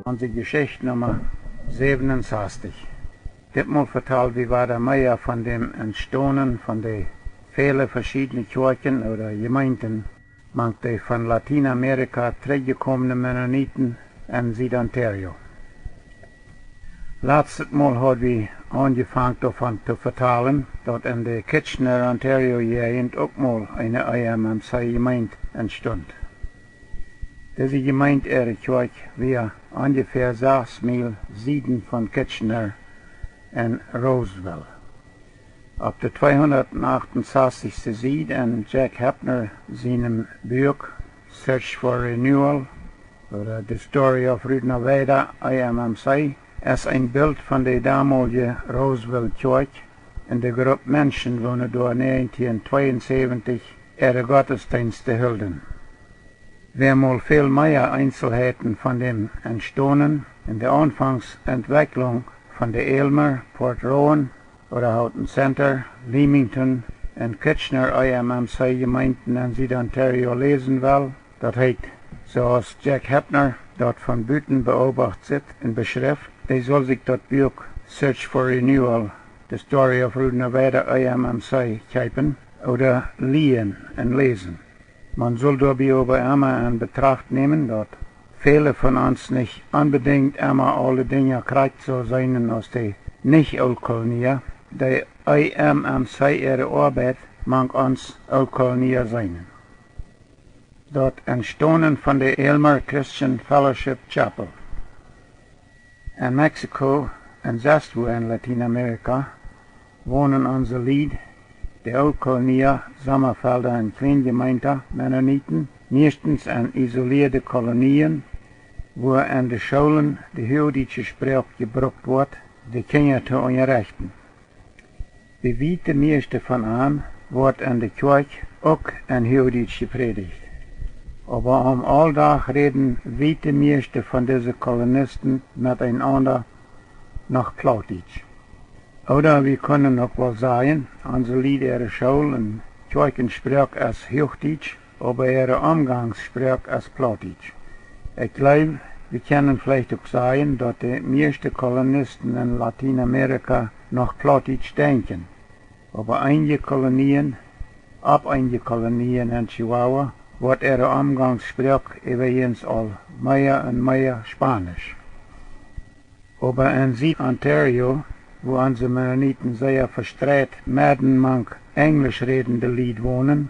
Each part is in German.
unsere Geschicht Nummer 67. Ditmal vertelt wie war der Meier von dem Entstehen von den vielen verschiedenen Kirchen oder Gemeinden, manche von Lateinamerika zurückgekommene Mennoniten in Südontario. Letztes Mal hat wir angefangen davon zu vertellen, dass in der Kitchener Ontario-Gegend auch mal eine EMMC-Gemeinde entstand. Diese Gemeinde, ihre Kirche, war ungefähr 6 Meilen Süden von Kitchener in Roseville. Auf der 268. Seite in Jack Hepner seinem Buch Search for Renewal oder The Story of Rudnaveda EMMC ist ein Bild von der damaligen Roseville Kirche in der Gruppe Menschen, die dort 1972 ihre Gottesdienste hielten. Wer mal viel mehr Einzelheiten von dem Entstehen in der Anfangsentwicklung von der Aylmer, Port Rowan oder Houghton Center, Leamington und Kitchener EMMC-Gemeinden in Südontario lesen will, das heißt, zoals Jack Hepner dort von Büten beobachtet in Beschrift, der soll sich das Buch Search for Renewal, The Story of Rudnaveda EMMC kijken oder liehen und lesen. Man soll dabei aber immer in Betracht nehmen, dass viele von uns nicht unbedingt immer alle Dinge kriegt so sein aus der Nicht-Ölkolonie. Die EMMC ihre Arbeit mag uns Ölkolonie sein. Dort entstanden von der Aylmer Christian Fellowship Chapel. In Mexiko und sonst wo in Lateinamerika wohnen unsere Lied, die Ölkolonie, Sommerfelder und Kleingemeinden, Mennoniten, meistens in isolierte Kolonien, wo in den Schulen die jüdische Sprache gebraucht wird, die Kinder zu unterrichten. Die weite meiste von ihnen wird in der Kirche auch in Jüdisch gepredigt. Aber Alltag reden weite meiste von diesen Kolonisten miteinander nach Plautdietsch. Oder wir können auch wohl sagen, unsere Lied ihre Schule und Kirchensprache ist Hochdeutsch, aber ihre Umgangssprache ist Plautdietsch. Ich glaube, wir können vielleicht auch sagen, dass die meisten Kolonisten in Lateinamerika nach Plautdietsch denken. Aber einige Kolonien in Chihuahua, wird ihre Umgangssprache übrigens all mehr und mehr Spanisch. Aber in Süd-Ontario, wo unsere Mennoniten sehr verstreut manch englisch redende Lied wohnen,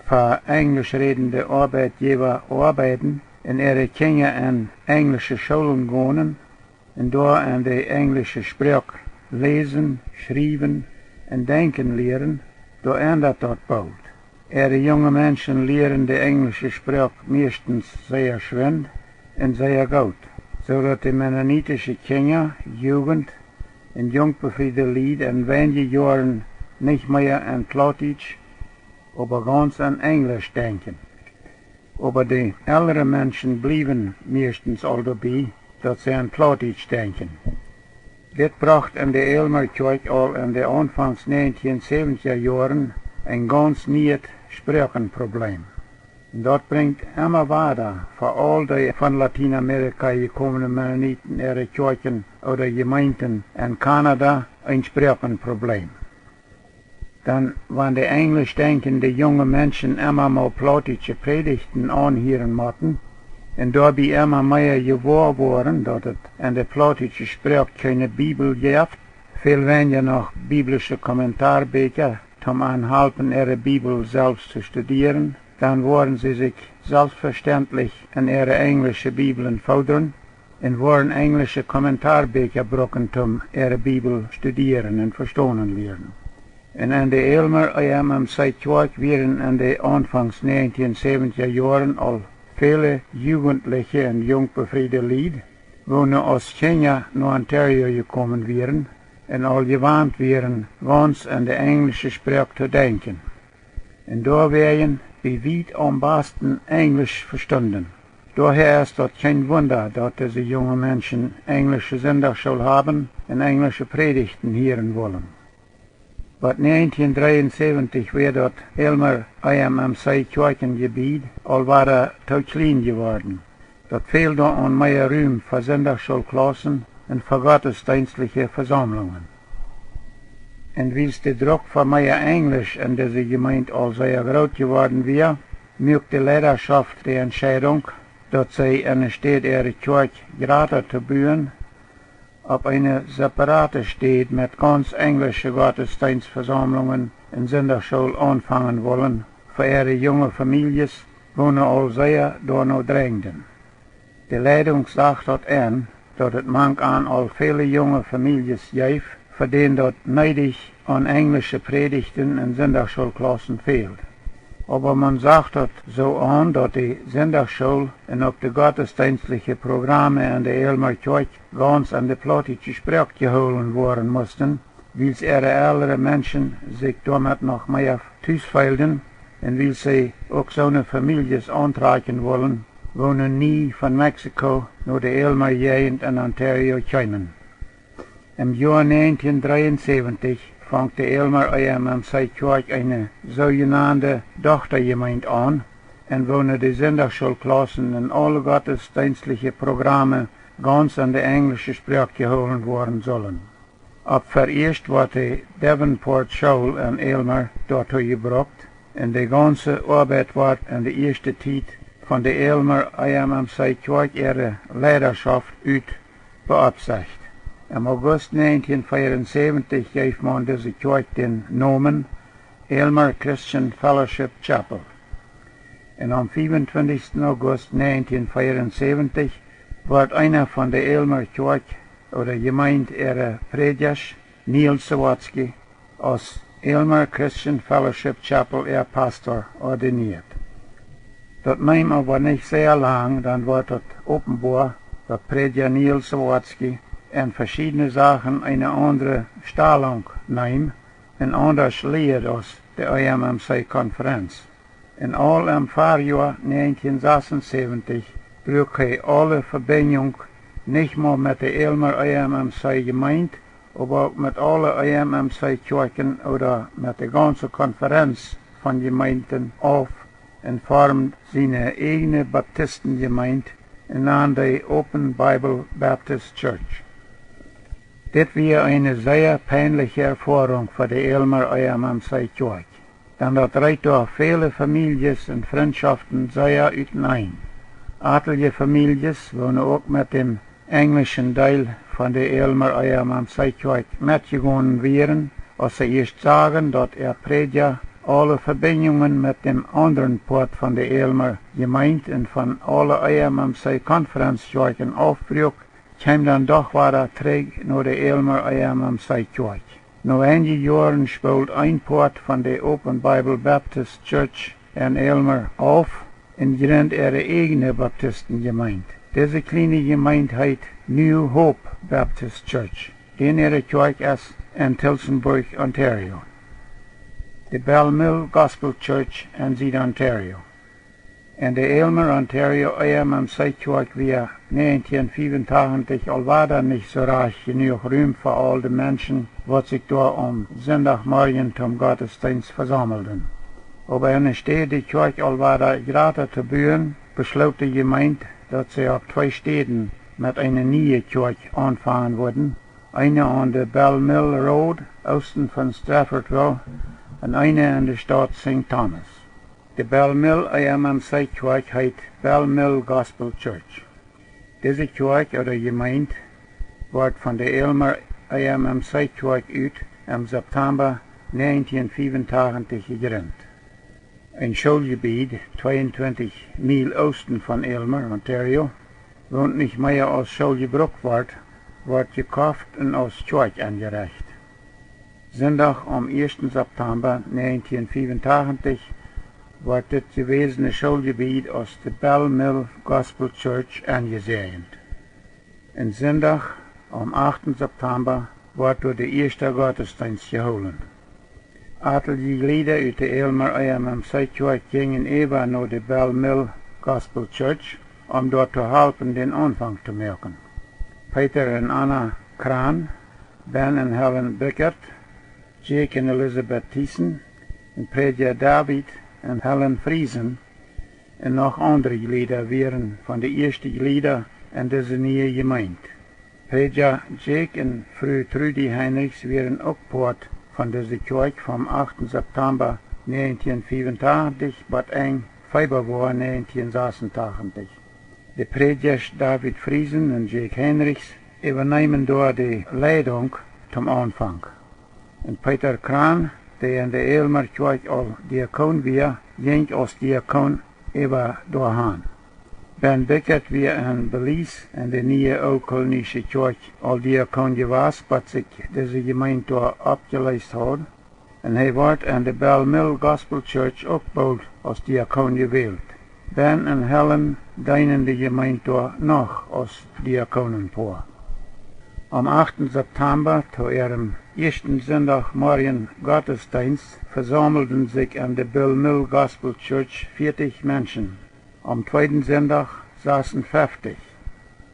für englisch redende Arbeitgeber arbeiten, in ihre Kinder in englische Schulen gehen und dort in die englische Sprache lesen, schreiben und denken lehren, da ändert dort bald. Ihre jungen Menschen lernen die englische Sprache meistens sehr schwind und sehr gut, so dass die mennonitische Kinder, Jugend und jungbefriede Lied in wenigen Jahren nicht mehr in Plautdietsch, aber ganz in Englisch denken. Aber die älteren Menschen blieben meistens all dabei, dass sie in Plautdietsch denken. Das brachte in der Aylmer Kirche all in den Anfangs 1970er Jahren ein ganz neues Sprachenproblem. Und das bringt immer weiter für all die von Lateinamerika gekommenen Mennoniten, ihre Kirchen oder Gemeinden in Kanada ein Sprachenproblem. Dann, wenn die englisch denkende junge Menschen immer mal plautdeutsche Predigten anhören mussten, und dabei immer mehr gewahr wurden, dass es in der plautdeutschen Sprache keine Bibel gibt, viel weniger noch biblische Kommentarbücher, um anhalten, ihre Bibel selbst zu studieren, dann wollen sie sich selbstverständlich in ihre englische Bibeln fordern und wollen englische Kommentarbücher brauchen, um ihre Bibel studieren und verstehen lernen. Und in der Aylmer EMMC Kirche werden in den Anfangs 1970er Jahren all viele Jugendliche und jungbefriede Lied, wo nur aus Kenia nach Ontario gekommen wären und all gewarnt wären, ganz an die englische Sprache zu denken. Und da werden wie weit am besten Englisch verstanden. Daher ist das kein Wunder, dass diese jungen Menschen englische Sonntagsschule haben und englische Predigten hören wollen. But 1973 werd dat Aylmer EMMC Kirchengebiet al waren te klein geworden. Dat fehlt da an mehr Ruhm für Sonntagsschulklassen und für gottesdienstliche Versammlungen. Und wie der Druck für mehr Englisch in dieser Gemeinde all sehr groß geworden wäre, mögt die Leiterschaft die Entscheidung, dass sie in der Stadt ihre Kirche gerade zu bauen, auf eine separate Stadt mit ganz englischen Gottesdienstversammlungen in Sonntagsschule anfangen wollen, für ihre junge Familien, wo all sehr da noch drängten. Die Leitung sagt dort an, dass es manchmal all viele junge Familien gibt, für denen dort neidig an englische Predigten in Sonntagsschulklassen fehlt. Aber man sagt dort so an, dass die Sonntagsschule und auch die gottesdienstlichen Programme an der Elmer Kirche ganz an die Plautdietsche Sprache geholt worden mussten, weil ihre älteren Menschen sich damit noch mehr thuisfühlten und weil sie auch so eine Familie antragen wollen, wo nie von Mexiko nur die Elmer Gegend in Ontario kommen. Im Jahr 1973 fängt die Elmer EMMC Kirche eine sogenannte Tochtergemeinde an, und wo die Sonntagsschulklassen in alle gottesdienstlichen Programme ganz an die englische Sprache geholt worden sollen. Ab vererst wird die Davenport Schule in Elmer dazu gebracht, und die ganze Arbeit wird in der ersten Zeit von der Elmer EMMC Kirche ihre Leiterschaft beaufsichtigt. Im August 1974 gab man diese Kirche den Namen Elmer Christian Fellowship Chapel. Und am 25. August 1974 wird einer von der Elmer Kirche oder Gemeinde ihrer Prediger, Neil Sawatzki, als Elmer Christian Fellowship Chapel ihr Pastor ordiniert. Das nimmt aber nicht sehr lang, dann wird das offenbar, dass Prediger Neil Sawatzki in verschiedene Sachen eine andere Stellung nehmen und anders lehrt als die EMMC-Konferenz. In all im Fahrjahr 1976 brach er alle Verbindung nicht nur mit der Elmer EMMC-Gemeinde, aber auch mit allen EMMC-Kirchen oder mit der ganzen Konferenz von Gemeinden auf und formt seine eigene Baptistengemeinde in der Open Bible Baptist Church. Das war eine sehr peinliche Erfahrung für die Elmer EMMC Kirche, denn das reicht durch viele Familien und Freundschaften sehr überein. Etliche Familien wohnen auch mit dem englischen Teil von der Elmer EMMC Kirche mitgegangen wären, als sie erst sagen, dass Prediger alle Verbindungen mit dem anderen Part von der Elmer Gemeinde und von allen EMMC-Konferenzkirchen aufbrach, kam dann doch wieder zurück nach der Elmer EMMC Kirche. Nach einigen Jahren spielt ein Part von der Open Bible Baptist Church in Elmer auf und gründet ihre eigene Baptistengemeinde. Diese kleine Gemeinde heißt New Hope Baptist Church, die ihre Kirche ist in Tillsonburg, Ontario. Die Bellmill Gospel Church in Süd-Ontario. In der Elmer, Ontario EMMC Kirche war 1985 allweiter nicht so reich genug Ruhm für all die Menschen, die sich da am Sonntagmorgen zum Gottesdienst versammelten. Aber in der Stadt die Kirche allweiter gerade zu bauen, beschloss die Gemeinde, dass sie auf 2 Städten mit einer neuen Kirche anfangen würden, eine an der Bellmill Road, osten von Straffordville, und eine in der Stadt St. Thomas. Die Bellmill EMMC Kirche heißt Bellmill Gospel Church. Diese Kirche oder Gemeinde wird von der Elmer EMMC Kirche im September 1985 gegründet. Ein Schulgebiet, 22 Mil osten von Elmer, Ontario, wohnt nicht mehr als Schulgebrauch wird gekauft und als Kirche angereicht. Sonntag am 1. September 1985 wird das gewesene Schulgebiet aus der Bellmill Gospel Church angesehen. Und Sonntag am 8. September wird durch der erste Gottesdienst geholt. Etliche Glieder aus der Elmer EMMC Kirche gingen über nach der Bellmill Gospel Church, dort zu helfen, den Anfang zu machen. Peter und Anna Kran, Ben und Helen Bickert, Jake und Elizabeth Thiessen, und Prediger David und Helen Friesen, en nog andere Glieder wären von de eerste Glieder en deze nieuwe gemeente. Prediger Jake en Fru Trudy Heinrichs wären ook poort van deze kerk vom 8. September 1985 tot 1 Februar 1986. De predikers David Friesen en Jake Heinrichs übernehmen door de leiding zum Anfang. En Peter Kraan, die in de Elmer kerk al diakon weer, ging als diakon über doorhaan. Ben Bickert weer in Belize en de nieuwe Oud-Kolonische kerk al diakon gewas, wat zich deze gemeente door opgeleist had. En hij wordt in de Bell Mill Gospel Church ook bald als diakon gewählt. Ben en Helen dienen de gemeente door nog als diakonen voor. Am 8. September, zu ihrem ersten Sonntagmorgen Gottesdienst, versammelten sich in der Bell Mill Gospel Church 40 Menschen. Am zweiten Sonntag saßen 50.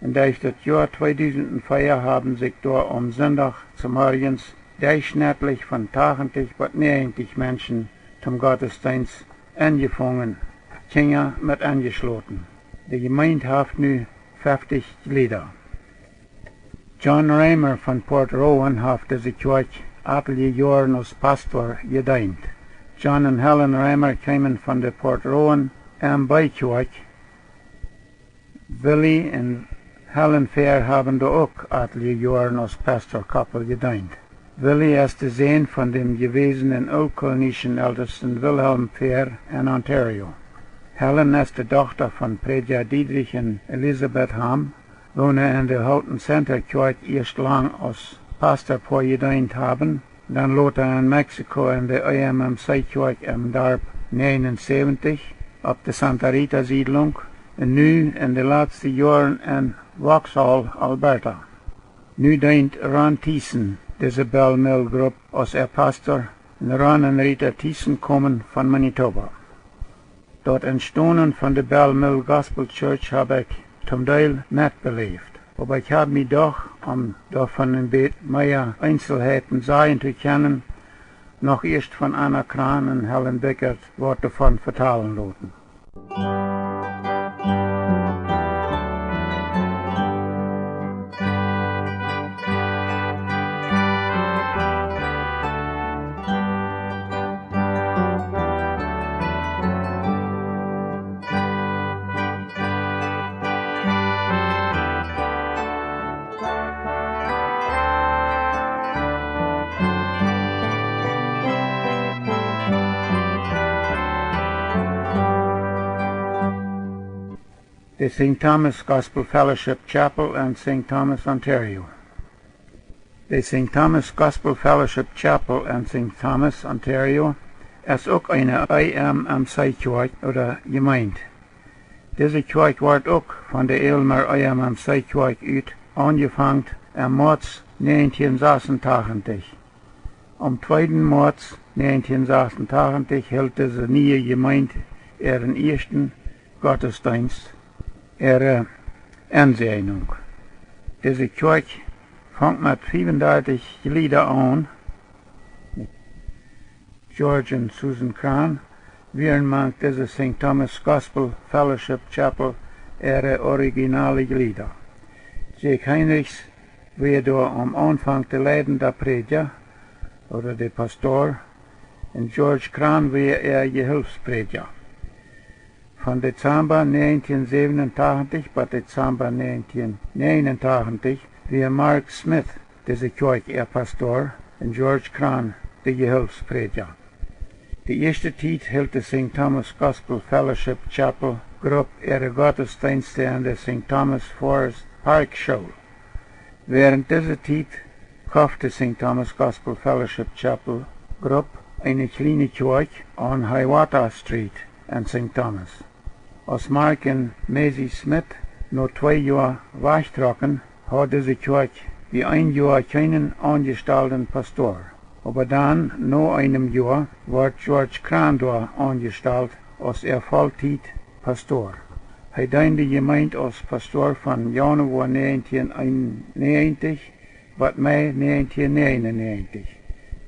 Und durch das Jahr 2004 haben sich dort am Sonntag zum Morgens durchschnittlich von 80 bis 90 Menschen zum Gottesdienst angefangen, Kinder mit angeschlossen. Die Gemeinde hat nun 50 Glieder. John Reimer von Port Rowan hat diese Kirche etliche Jahre als Pastor gedient. John und Helen Reimer kamen von der Port Rowan Kirche. Willie und Helen Fair haben da auch etliche Jahre als Pastorkoppel gedient. Willie ist der Sohn von dem gewesenen Old-Kolonischen Ältesten Wilhelm Fair in Ontario. Helen ist die Tochter von Prediger Dietrich und Elisabeth Ham, wohnen in der Houghton Center Kirche erst lang als Pastor vorgedient haben, dann Lothar in Mexiko in der EMMC Kirche im Dorf 79 auf der Santa Rita Siedlung und nu in den letzten Jahren in Vauxhall, Alberta. Nu dient Ron Thiessen, diese Bell Mill Gruppe, als Pastor, und Ron und Rita Thiessen kommen von Manitoba. Dort entstanden von der Bell Mill Gospel Church habe ich zum Teil mitbelebt. Aber ich habe mich doch, um davon ein bisschen mehr Einzelheiten sagen zu können, noch erst von Anna Kraan und Helen Bickert Worte davon vertalen lassen. The St. Thomas Gospel Fellowship Chapel in St. Thomas, Ontario. The St. Thomas Gospel Fellowship Chapel in St. Thomas, Ontario ist auch eine EMMC-Kirche oder Gemeinde. Diese Kirche wird auch von der Elmer EMMC-Kirche angefangen im März 1986. Am 2. März 1986 hält diese neue Gemeinde ihren ersten Gottesdienst. Ihre Ansehnung. Diese Kirche fängt mit 35 Glieder an. George und Susan Kraan wären diese St. Thomas Gospel Fellowship Chapel ihre originale Glieder. Jake Heinrichs wird am Anfang der leitende Prediger oder der Pastor und George Kraan wird ihr Gehilfsprediger. Von Dezember 1987 bis Dezember 1989 war Mark Smith diese Kirche ihr Pastor und George Kraan der Gehilfsprediger. Die erste Zeit hielt die St. Thomas Gospel Fellowship Chapel Gruppe ihre Gottesdienste in der St. Thomas Forest Park Show. Während dieser Zeit kaufte St. Thomas Gospel Fellowship Chapel Gruppe eine kleine Kirche an Hiawatha Street in St. Thomas. Als Mark und Maisie Smith nur 2 Jahre wegtrocken, hat diese Kirche wie ein Jahr keinen angestellten Pastor. Aber dann, nach einem Jahr, wird George Kraan angestellt als Vollzeit Pastor. Er diente die Gemeinde als Pastor von Januar 1991 bis Mai 1999.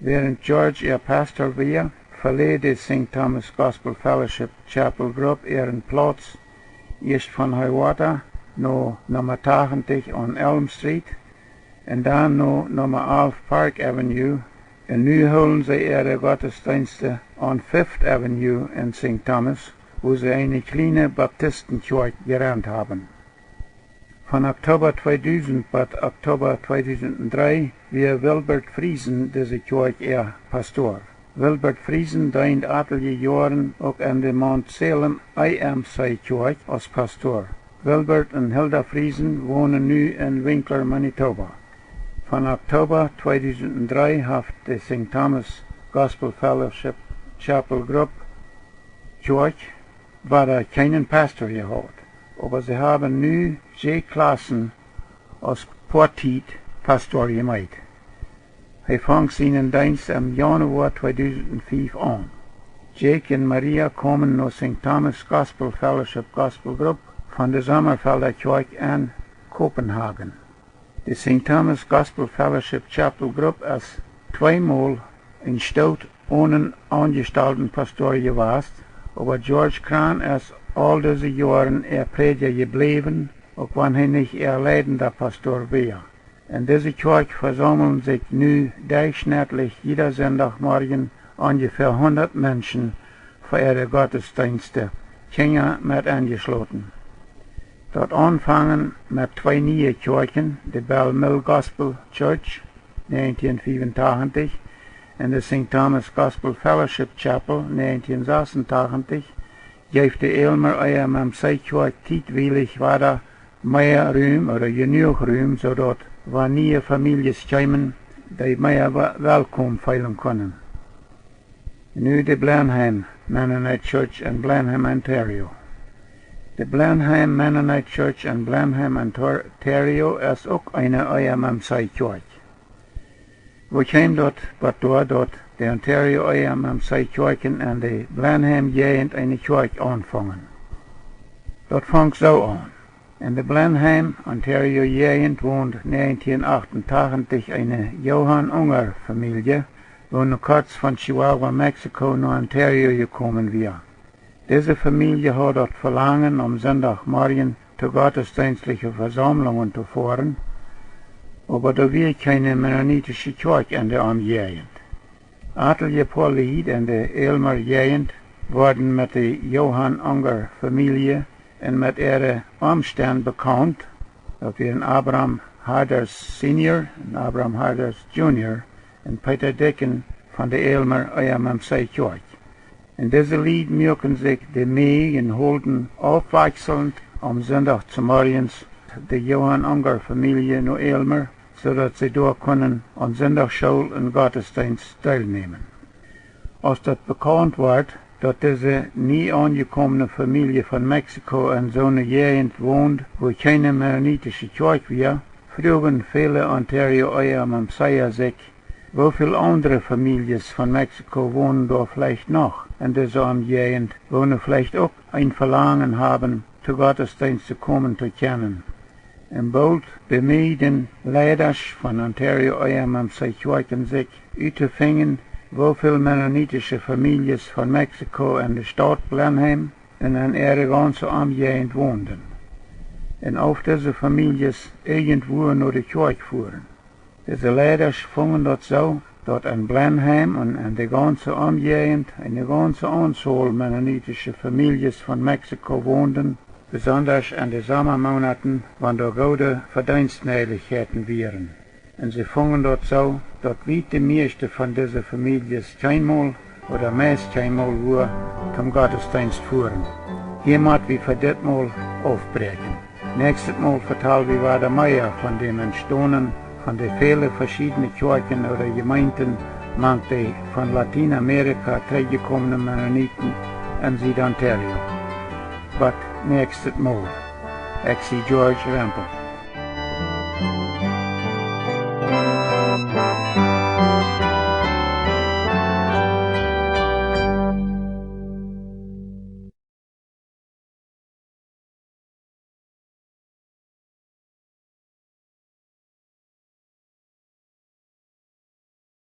Während George ihr Pastor war, verleden St. Thomas Gospel Fellowship Chapel Group ihren Platz, erst von Hiawatha, no Nummer 80 on Elm Street, en dan no Nummer 11 Park Avenue, en nu holen sie ihre Gottesdienste on Fifth Avenue in St. Thomas, wo sie eine kleine Baptistenkirche gerannt haben. Von Oktober 2000 bis Oktober 2003 war Wilbert Friesen diese Kirche ihr Pastor. Wilbert Friesen dient etliche Jahren auch an der Mount Salem EMMC Kirche als Pastor. Wilbert und Hilda Friesen wohnen nu in Winkler, Manitoba. Von Oktober 2003 hat die St. Thomas Gospel Fellowship Chapel Group Kirche war keinen Pastor gehabt. Aber sie haben nu 6 Klassen als Plautdietsch Pastor gemacht. Er fängt seinen Dienst im Januar 2005 an. Jake und Maria kommen nach St. Thomas Gospel Fellowship Gospel Group von der Sommerfelder Kirche in Kopenhagen. Die St. Thomas Gospel Fellowship Chapel Group ist zweimal in Stout ohne angestellten Pastor gewesen, aber George Kran ist all diese Jahren Prediger geblieben, auch wenn er nicht leidender Pastor war. In dieser Kirche versammeln sich nu durchschnittlich jeder Sonntagmorgen ungefähr 100 Menschen für ihre Gottesdienste, Kinder mit angeschlossen. Dort anfangen mit 2 neue Kirchen, die Bell Mill Gospel Church 1985 und die St. Thomas Gospel Fellowship Chapel 1986, geeft de Elmer EMMC Kirche tijdweilig weiter mehr Ruhm oder genug Ruhm, zodat wanneer Familien komen, die mehr welkom feilen können. Nu de Blenheim Mennonite Church in Blenheim, Ontario. De Blenheim Mennonite Church in Blenheim, Ontario ist auch eine EMMC Kirche. We kwamen dort de Ontario EMMC Kirchen en de Blenheim Gegend eine Kirche anfangen. Dat fängt so an. In de Blenheim Ontario Gegend wohnt 1988 eine Johann Unger Familie, wo nur kurz von Chihuahua, Mexiko nach Ontario gekommen war. Diese Familie hat dort Verlangen, Sonntagmorgen zu gottesdienstlichen Versammlungen zu fahren, aber da war keine mennonitische Kirche in der Umgegend. Etliche Polied in der Elmer Gegend wurden mit der Johann Unger Familie und mit ihren Umständen bekannt. Das waren Abraham Harders Senior und Abraham Harders Junior und Peter Dicken von der Elmer EMMC Kirche. In diesem Lied mögen sich die Mägen holden aufwechselnd Sonntag zu morgens die Johann Unger Familie nach Elmer, zodat sie dort können an Sonntagsschule und Gottesdienst teilnehmen. Als das bekannt wird, dass diese nie angekommene Familie von Mexiko in so einer Gegend wohnt, wo keine mennonitische Kirche war, fragen viele Ontario EMMCer sich, wie viele andere Familien von Mexiko wohnen da vielleicht noch in dieser Gegend, wo sie vielleicht auch ein Verlangen haben, zu Gottesdienst zu kommen zu können. En bald bemühen Leiders von Ontario EMMC Kirchen sich uitzuvinden, wie viele mennonitische Familien von Mexiko in der Stadt Blenheim und in ihrer ganzen Umgegend wohnten. Und auf diese Familien irgendwo nach der Kirche fuhren. Diese Leiders fingen dort so, dass in Blenheim und in der ganzen Umgegend eine ganze Anzahl mennonitische Familien von Mexiko wohnten, besonders in den Sommermonaten, wann da gute Verdienstmöglichkeiten wären. Und sie fingen dort so, dass weit die meiste von diesen Familien keinmal oder meist keinmal nur zum Gottesdienst fuhren. Hier muss wir für das Mal aufbrechen. Nächstes Mal vertellen wir weiter mehr von dem Entstehen von den vielen verschiedenen Kirchen oder Gemeinden, manche von Lateinamerika zurückgekommenen Mennoniten in Süd-Ontario. But nächstes Mal. Ich George Rempel.